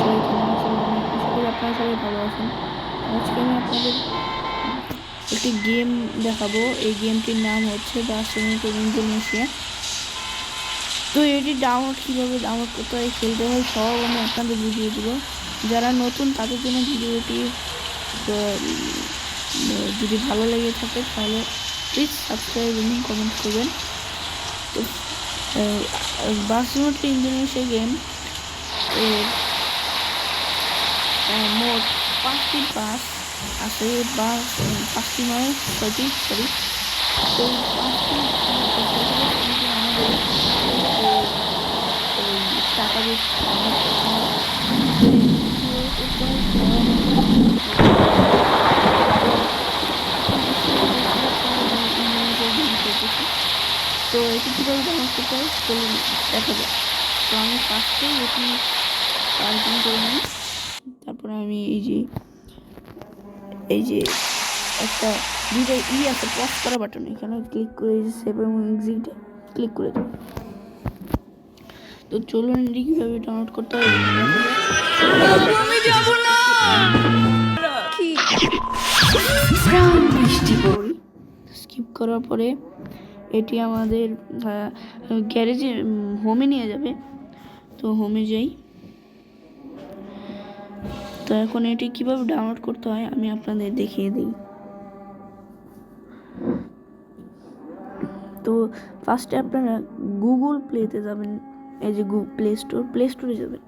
সবাই কেমন আছেন? আশা করি আপনারা সবাই ভালো আছেন। আজকে আমি আপনাদের একটি গেম দেখাবো। এই গেমটির নাম হচ্ছে বাস সিমুলেটর ইন্দোনেশিয়া। তো এটি কীভাবে ডাউনলোড করতে হয়, খেলতে হয় সব আমি আপনাদের বুঝিয়ে দেবো। যারা নতুন তাদের জন্য ভিডিওটি যদি ভালো লেগে থাকে তাহলে প্লিজ সাবস্ক্রাইব এবং কমেন্ট করবেন। তো বাস সিমুলেটর ইন্দোনেশিয়া গেম মোট 5টি বাস আছে, বাস 5টি নয় 6টি, সরি। তো 5টি আমাদের টাকা তো এটি কীভাবে ডাউনলোড করতে হয় চলুন দেখা যায়। তো আমি ফার্স্টে এটি পার্কিং করে নিই। তারপরে আমি এই যে একটা দুইটা আছে পজ করা বাটন, এখানে ক্লিক করে সেভ এবং এক্সিট ক্লিক করে দেব। তো চলুন এটি কীভাবে ডাউনলোড করতে হয় স্কিপ করার পরে এটি আমাদের গ্যারেজে হোমে নিয়ে যাবে। তো হোমে যাই। তো এখন এটি কিভাবে ডাউনলোড করতে হয় আমি আপনাদের দেখিয়ে দিই। তো ফার্স্টে আপনারা গুগল প্লেতে যাবেন, এই যে প্লে স্টোরে যাবেন।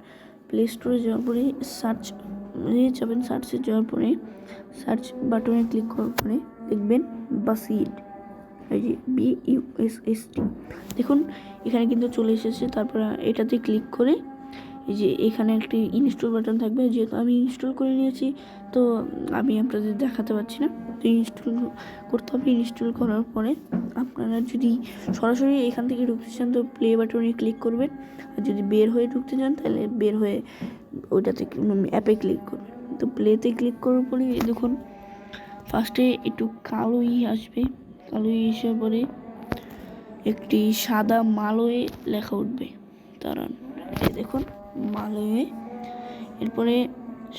প্লে স্টোরে যাওয়ার পরে সার্চে যাওয়ার পরে সার্চ বাটনে ক্লিক করার পরে দেখবেন বাসিড, এই যে BUSST, দেখুন এখানে কিন্তু চলে এসেছে। তারপর এটাতে ক্লিক করে এই যে এখানে একটি ইনস্টল বাটন থাকবে। যেহেতু আমি ইনস্টল করে নিয়েছি তো আমি আপনাদের দেখাতে পারছি না। তো ইনস্টল করতে হবে। ইনস্টল করার পরে আপনারা যদি সরাসরি এখান থেকে ঢুকতে চান তো প্লে বাটনে ক্লিক করবেন, আর যদি বের হয়ে ঢুকতে চান তাহলে বের হয়ে ওইটাতে অ্যাপে ক্লিক করবেন। তো প্লেতে ক্লিক করার পরে দেখুন ফার্স্টে একটু কালো আসবে। কালো আসার পরে একটি সাদা মালয়ে লেখা উঠবে, দাঁড়ান এই দেখুন মালয়ে, এরপরে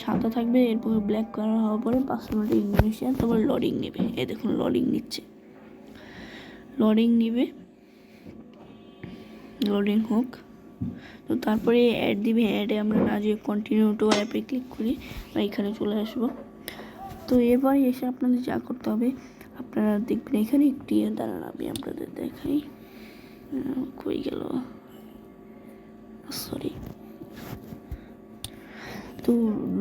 সাদা থাকবে, এরপরে ব্ল্যাক কালার হওয়ার পরে বাস সিমুলেটর ইন্দোনেশিয়া, তারপর লোডিং নেবে। এই দেখুন লোডিং নিচ্ছে, লোডিং নিবে, লোডিং হোক। তো তারপরে অ্যাড দিবে। অ্যাডে আমরা না যে কন্টিনিউ টু অ্যাপে ক্লিক করি বা এখানে চলে আসবো। তো এরপরে এসে আপনাদের যা করতে হবে, আপনারা দেখবেন এখানে একটি, দাঁড়ান আমি আপনাদের দেখাই, কই গেল, সরি। তো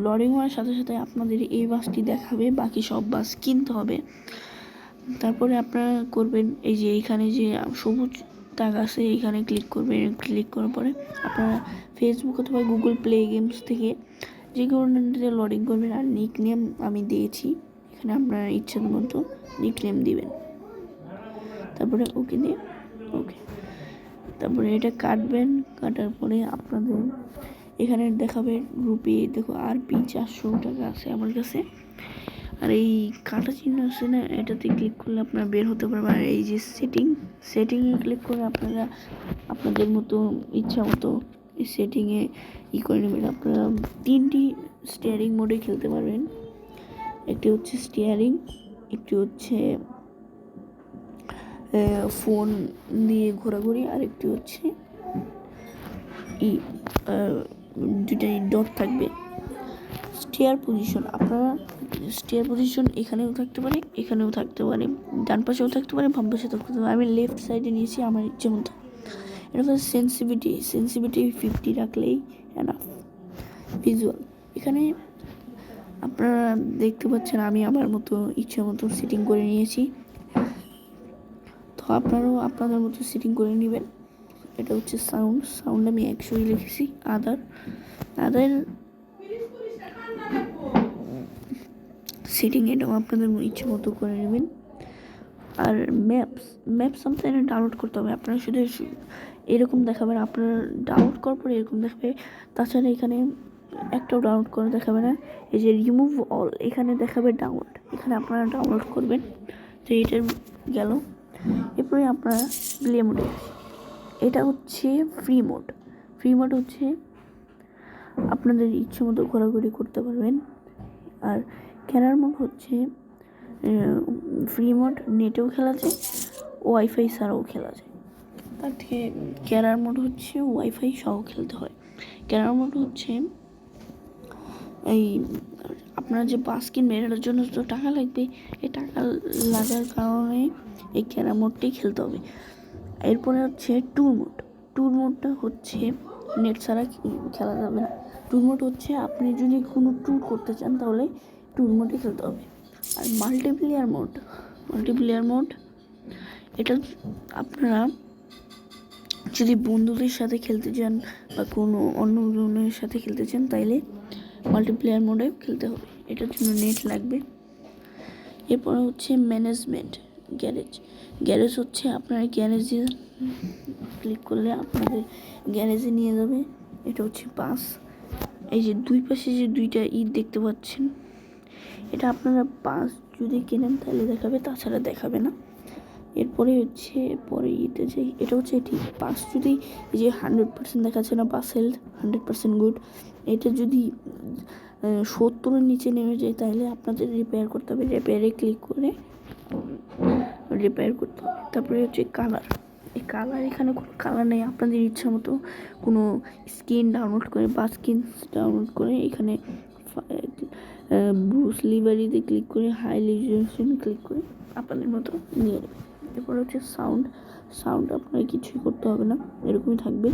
লোডিং হওয়ার সাথে সাথে আপনাদের এই বাসটি দেখাবে, বাকি সব বাস কিনতে হবে। তারপরে আপনারা করবেন এই যে এইখানে যে সবুজ দাগ আছে এখানে ক্লিক করবেন। ক্লিক করার পরে আপনারা ফেসবুক অথবা গুগল প্লে গেমস থেকে যে কোনো লোডিং করবেন। আর নিক নেম আমি দিয়েছি, এখানে আপনারা ইচ্ছা মতো নিক নেম দিবেন। তারপরে ওকে দিয়ে ওকে, তারপরে এটা কাটবেন। কাটার পরে আপনাদের এখানে দেখাবে রুপি, দেখো RP 400 টাকা আছে আমার কাছে। আর এই কাটা চিহ্ন আছে না, এটাতে ক্লিক করলে আপনারা বের হতে পারবেন। আর এই যে সেটিংয়ে ক্লিক করে আপনারা আপনাদের মতো ইচ্ছা মতো এই সেটিংয়ে করে নেবেন। আপনারা 3টি স্টিয়ারিং মোডে খেলতে পারবেন। একটি হচ্ছে স্টিয়ারিং, একটি হচ্ছে ফোন দিয়ে ঘোরাঘুরি, আর একটি হচ্ছে দুটাই ডট থাকবে। স্টিয়ার পজিশন, আপনারা স্টিয়ার পজিশন এখানেও থাকতে পারে, এখানেও থাকতে পারে, ডান পাশেও থাকতে পারে, বাম পাশে থাকতে পারে। আমি লেফট সাইডে নিয়েছি আমার ইচ্ছে মতো। এটা হচ্ছে সেন্সিভিটি 50 রাখলেই এনাফ। ভিজুয়াল, এখানে আপনারা দেখতে পাচ্ছেন আমি আমার মতো ইচ্ছে মতো সেটিং করে নিয়েছি। তো আপনারাও আপনাদের মতো সেটিং করে নেবেন। এটা হচ্ছে সাউন্ড আমি 100 লিখেছি। আদার সেটিং এটাও আপনাদের ইচ্ছে মতো করে নেবেন। আর ম্যাপস আপনাদের ডাউনলোড করতে হবে। আপনারা শুধু এরকম দেখাবেন, আপনারা ডাউনলোড করার পরে এরকম দেখাবে। তাছাড়া এখানে একটাও ডাউনলোড করে দেখাবে না। এই যে রিমুভ অল এখানে দেখাবে ডাউনলোড, এখানে আপনারা ডাউনলোড করবেন। তো এটার গেল। এরপরে আপনারা প্লে মোডে, এটা হচ্ছে ফ্রি মোড হচ্ছে আপনাদের ইচ্ছে মতো ঘোরাঘুরি করতে পারবেন। আর ক্যারার মোড হচ্ছে ফ্রি মোড, নেটেও খেলা যায়, ওয়াইফাই ছাড়াও খেলা যায়। তার থেকে ক্যারার মোড হচ্ছে ওয়াইফাই সহ খেলতে হয়। ক্যারার মোড হচ্ছে এই আপনারা যে বাস কিনবেন এটার জন্য তো টাকা লাগবে, এই টাকা লাগার কারণে এই ক্যারাম মোডটাই খেলতে হবে। এরপরে হচ্ছে ট্যুর মোড। ট্যুর মোডটা হচ্ছে নেট ছাড়া খেলা যাবে না। ট্যুর মোড হচ্ছে আপনি যদি কোনো ট্যুর করতে চান তাহলে ট্যুর মোডে খেলতে হবে। আর মাল্টিপ্লেয়ার মোড এটা আপনারা যদি বন্ধুদের সাথে খেলতে চান বা কোনো অন্য জনের সাথে খেলতে চান তাইলে মাল্টিপ্লেয়ার মোডে খেলতে হবে, এটার জন্য নেট লাগবে। এরপরে হচ্ছে ম্যানেজমেন্ট গ্যারেজ হচ্ছে আপনারা গ্যারেজে ক্লিক করলে আপনাদের গ্যারেজে নিয়ে যাবে। এটা হচ্ছে বাস, এই যে দুই পাশে যে দুইটা ইট দেখতে পাচ্ছেন, এটা আপনারা বাস যদি কেনেন তাহলে দেখাবে, তাছাড়া দেখাবে না। এরপরে হচ্ছে পরে ইতে যাই, এটা হচ্ছে ঠিক বাস যদি এই যে 100% দেখাচ্ছে না, বাস হেলথ 100% গুড, এটা যদি 70-এর নিচে নেমে যায় তাহলে আপনাদের রিপেয়ার করতে হবে। রিপেয়ারে ক্লিক করে রিপেয়ার করতে হবে। তারপরে হচ্ছে কালার, এই কালার এখানে কোনো কালার নেই, আপনাদের ইচ্ছা মতো কোনো স্কিন ডাউনলোড করে বা স্কিন ডাউনলোড করে এখানে ব্রুস লিভারিতে ক্লিক করে হাই রেজোলিউশন ক্লিক করে আপনাদের মতো নিয়ে নেবে। এরপর হচ্ছে সাউন্ড আপনারা কিছুই করতে হবে না, এরকমই থাকবে।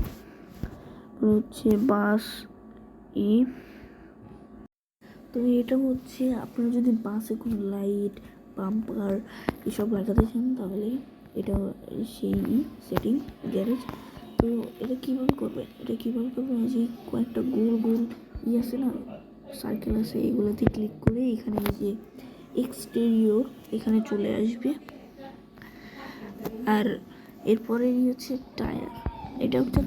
হচ্ছে বাস তো এটা হচ্ছে আপনারা যদি বাসে কোনো লাইট বাম্পার এসব লাগাতে চান তাহলে এটা সেই সেটিং গ্যারেজ। তো এটা কীভাবে করবেন যে কয়েকটা গোল আছে না, সার্কেল আছে, এগুলোতে ক্লিক করে এখানে যে এক্সটেরিয়র এখানে চলে আসবে। আর এরপরেই হচ্ছে টায়ার, এটা হচ্ছে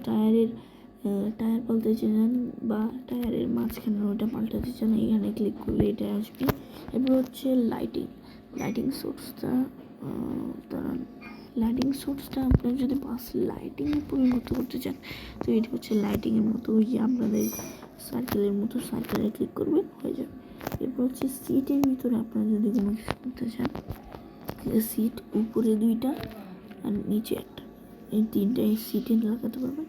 টায়ারের পাল্টাতে চান বা টায়ারের মাঝখানে ওটা পাল্টাতে চান, এখানে ক্লিক করলে এটা আসবে। এরপর হচ্ছে লাইটিং সোর্সটা আপনার যদি বাস লাইটিংয়ে পরিণত করতে চান তো এটা হচ্ছে লাইটিংয়ের মতো, ওই যে আপনাদের সার্কেলের মতো, সার্কেলে ক্লিক করবেন হয়ে যাবে। এরপর হচ্ছে সিটের ভিতরে আপনারা যদি কোনো কিছু করতে চান, সিট উপরে 2টা আর নিচে একটা, এই 3টাই সিটে লাগাতে পারবেন।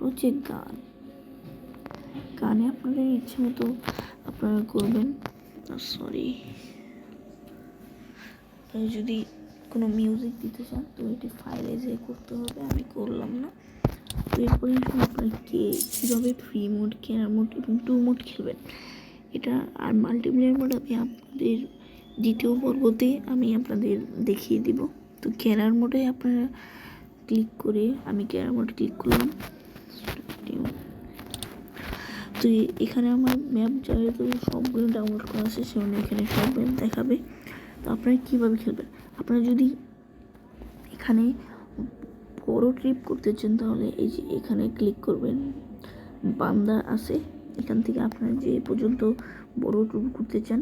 হচ্ছে গানে আপনাদের ইচ্ছে মতো আপনারা করবেন। যদি কোনো মিউজিক দিতে চান তো এটি ফাইলে যেয়ে করতে হবে, আমি করলাম না। তো এরপরে আপনারা কীভাবে ফ্রি মোড, ক্যারার মোড এবং ট্যুর মোড খেলবেন এটা, আর মাল্টিপ্লেয়ার মোড আমি আপনাদের দ্বিতীয় পর্বতে আমি আপনাদের দেখিয়ে দিব। তো ক্যারার মোডে আপনারা ক্লিক করে, আমি ক্যারার মোডে ক্লিক করলাম। তো এখানে আমার ম্যাপ যেহেতু সবগুলো ডাউনলোড করা আছে সেজন্য এখানে সব ম্যাপ দেখাবে। তো আপনারা কীভাবে খেলবেন, আপনারা যদি এখানে বড় ট্রিপ করতে চান তাহলে এই যে এখানে ক্লিক করবেন, বান্দা আছে, এখান থেকে আপনারা যে পর্যন্ত বড় ট্রিপ করতে চান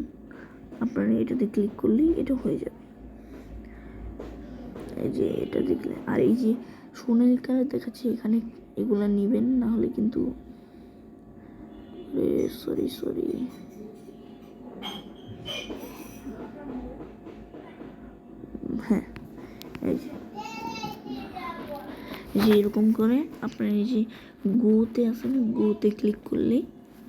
আপনারা এটাতে ক্লিক করলেই এটা হয়ে যাবে। এই যে এটা দেখলে, আর এই যে সোনালি কালার দেখাচ্ছে এখানে এগুলা নেবেন, না হলে কিন্তু সরি হ্যাঁ, এই যে এরকম করে আপনার এই যে গোতে আসেন, গোতে ক্লিক করলে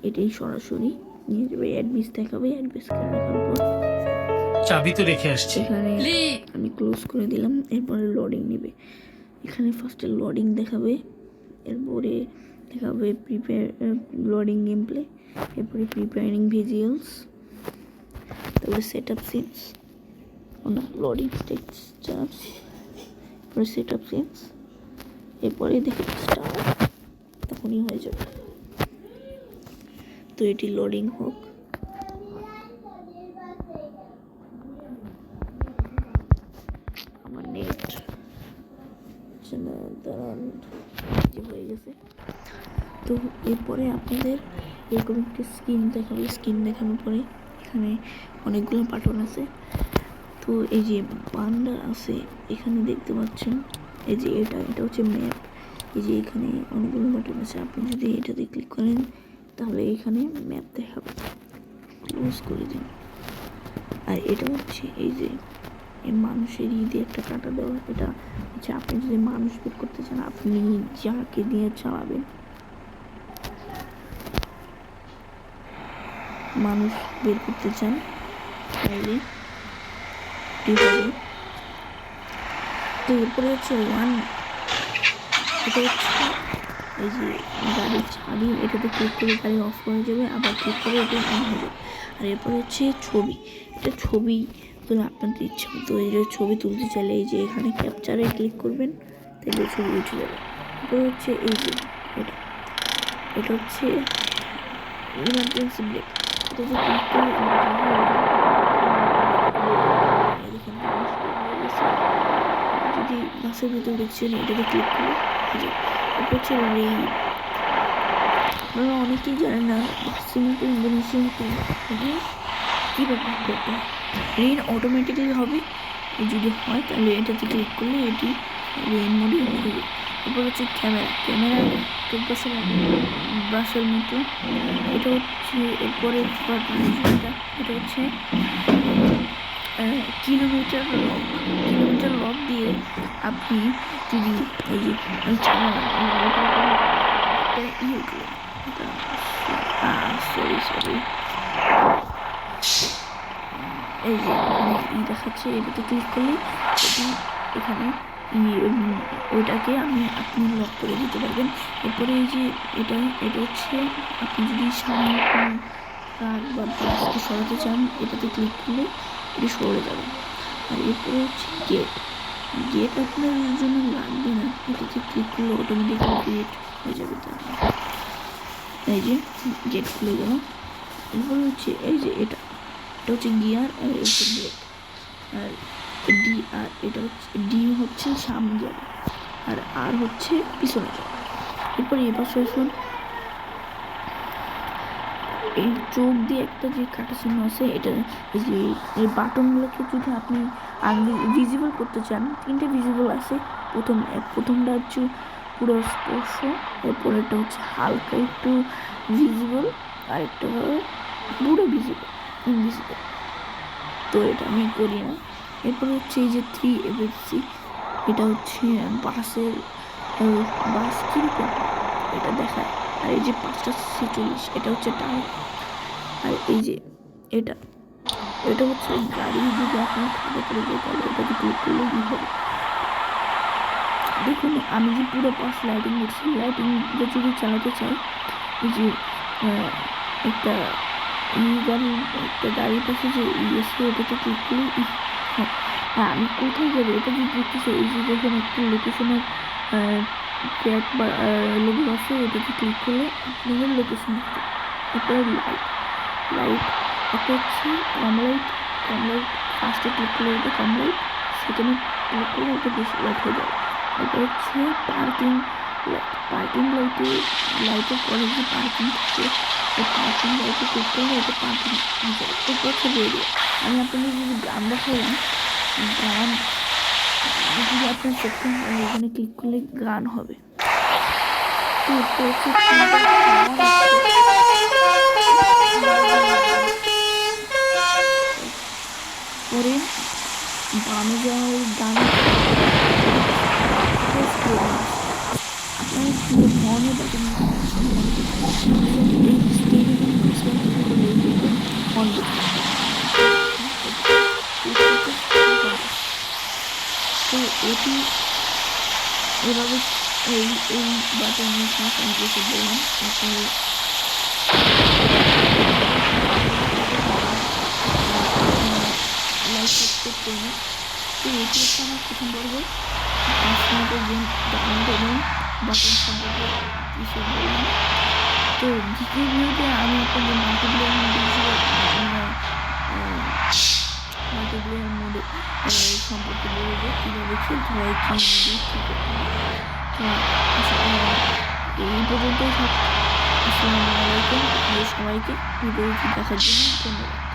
এটাই সরাসরি নিয়ে যাবে, অ্যাডমিস দেখাবে। অ্যাডমিস দেখার পর চাবি তো রেখে আসছি, এখানে আমি ক্লোজ করে দিলাম। এরপরে লোডিং নেবে, এখানে ফার্স্টে লোডিং দেখাবে, এরপরে দেখাবে লোডিং গেম প্লে, এরপরে প্রিপেয়ারিং ভিজুয়ালস, তারপরে set up scenes, loading texture, এরপরে সেট আপ সিনস, এরপরে দেখে স্টার্ট, তখনই হয়ে যাবে। তো এটি লোডিং হোক। আমার নেট দাঁড়ান হয়ে গেছে। তো এরপরে আপনাদের এরকম একটি স্ক্রিন দেখাবে, স্ক্রিন দেখানোর পরে এখানে অনেকগুলো বাটন আছে। তো এই যে বান্ডার আছে এখানে দেখতে পাচ্ছেন, এই যে এটা হচ্ছে ম্যাপ, এই যে এখানে অনেকগুলো বাটন আছে, আপনি যদি এটাতে ক্লিক করেন তাহলে এখানে ম্যাপ দেখাবে, ক্লোজ করে দিন। আর এটা হচ্ছে এই যে এই মানুষের দিয়ে একটা কাটা দেওয়া, এটা হচ্ছে আপনি যদি মানুষ বের করতে চান আপনি যাকে দিয়ে চালাবেন, মানুষ বের করতে চান তাহলে হবে। তো এরপরে হচ্ছে ওয়ান, এটা হচ্ছে এই যে গাড়ির চাবি, এটাতে ক্লিক করে গাড়ি অফ হয়ে যাবে, আবার ক্লিক করে এটা অন হয়ে যাবে। আর এরপরে হচ্ছে ছবি, এটা ছবি তুলে আপনাদের ইচ্ছা মতো এই যে ছবি তুলতে চাইলে এই যে এখানে ক্যাপচারে ক্লিক করবেন, তাহলে ছবি উঠে যাবে। এরপরে হচ্ছে এই যে এটা, এটা হচ্ছে ইমার্জেন্সি ব্রেক, এটা যে ক্লিক করে যদি বাসের ভিতরে দেখছেন এটাতে ক্লিক করে এটা হচ্ছে রেইন। আপনারা অনেকেই জানেন না সিমটা ইন্দোনেশিয়ান কীভাবে করতে হয়। রেইন অটোমেটিক্যালি হবে, যদি হয় তাহলে এটাতে ক্লিক করলে এটি রেইন মোডে হবে। এরপর হচ্ছে ক্যামেরা, ক্যামেরা বাসের মতো, এটা হচ্ছে এরপরে এটা হচ্ছে কিলোমিটার লক দিয়ে আপনি যদি এই যে সরি এই যে দেখাচ্ছে, এটাতে ক্লিক করলে এটি এখানে ওইটাকে আপনি লক করে দিতে পারবেন। এরপরে এই যে এটা হচ্ছে আপনি যদি সামনে ট্রাক বা বাসকে সরাতে চান এটাতে ক্লিক করলে এটি সরে যাবে। আর এরপরে হচ্ছে গেট আপনার জন্য লাগবে না, এটাতে ক্লিক করলে অটোমেটিক্যালি গেট হয়ে যাবে। এই যে গেট খুলে গেল। এরপরে হচ্ছে এই যে এটা হচ্ছে গিয়ার, আর এটা হচ্ছে ব্রেক, আর ডি, আর এটা হচ্ছে ডি হচ্ছে সামনে যাবে, আর হচ্ছে পিছনে যাবে। এরপরে এবার শুন, এই চোখ দিয়ে একটা যে কাটা চিহ্ন আছে, এটা এই বাটনগুলোকে যদি আপনি আগে ভিজিবল করতে চান, তিনটে ভিজিবল আছে। প্রথমটা হচ্ছে পুরো স্পর্শ, এরপরেরটা হচ্ছে হালকা একটু ভিজিবল, আরেকটা হবে পুরো ইনভিজিবল। তো এটা আমি করি না। এরপরে হচ্ছে এই যে 3FC, এটা হচ্ছে বাস কীরকম এটা দেখায়। আর এই যে 5:46 এটা হচ্ছে টাইম। আর এই যে এটা হচ্ছে গাড়ি যদি আপনার খাতা করে যায় তাহলে এটাকে ক্লিক করলে কী হবে। দেখুন আমি যে পুরো পাশ লাইটিং করছি, লাইটিংটা যদি চালাতে চাই, এই যে একটা গাড়ির পাশে যে ইয়েছে ওটাতে ক্লিক করলে হ্যাঁ আমি কোথায় যাবো এটা যদি দেখতেছি, এই যে যখন একটা লোকেশনের ট্র্যাক বা লোগো আছে ওটাতে ক্লিক করলে আপনাদের লোকেশন দিতে। এরপরে লাইট একটা হচ্ছে কম লাইট ফার্স্টে ক্লিক করলে এটা কম লাইট, সেকেন্ডে ক্লিক করলে এটা বেশি লাইট হয়ে যাবে। এটা হচ্ছে পার্কিং লাইটের পরে যে পার্কিং থাকে, এই পার্কিং লাইটে ক্লিক করলে এটা পার্কিং হয়ে যাবে। এরপর হচ্ছে রেডিও, আমি আপনাদের যদি গান দেখালাম, গান যদি আপনার দেখতে হয় এখানে ক্লিক করলে গান হবে। তো এরপর হচ্ছে পরে বামে যাওয়ার গান আপনার পুরো মনে বাটন তো এটি এভাবে এই বাটনের সমস্যা আমি বসে বললাম। তারপরে লাইক সাবস্ক্রাইব করবেন। তো এটি হচ্ছে আমার প্রথম পর্ব, 5 মিনিটের গেম ডাউনলোড এবং বাটন সম্পর্কে কিছু বললাম। তো দ্বিতীয় ভিডিওতে আমি আপনাদের মাল্টিপ্লেয়ার মোডে সম্পর্কে বলবো, কীভাবে খেলতে হয়, কী করতে হয়। এই পর্যন্ত আসসালামু আলাইকুম, সবাইকে ভিডিওটি দেখার জন্য ধন্যবাদ।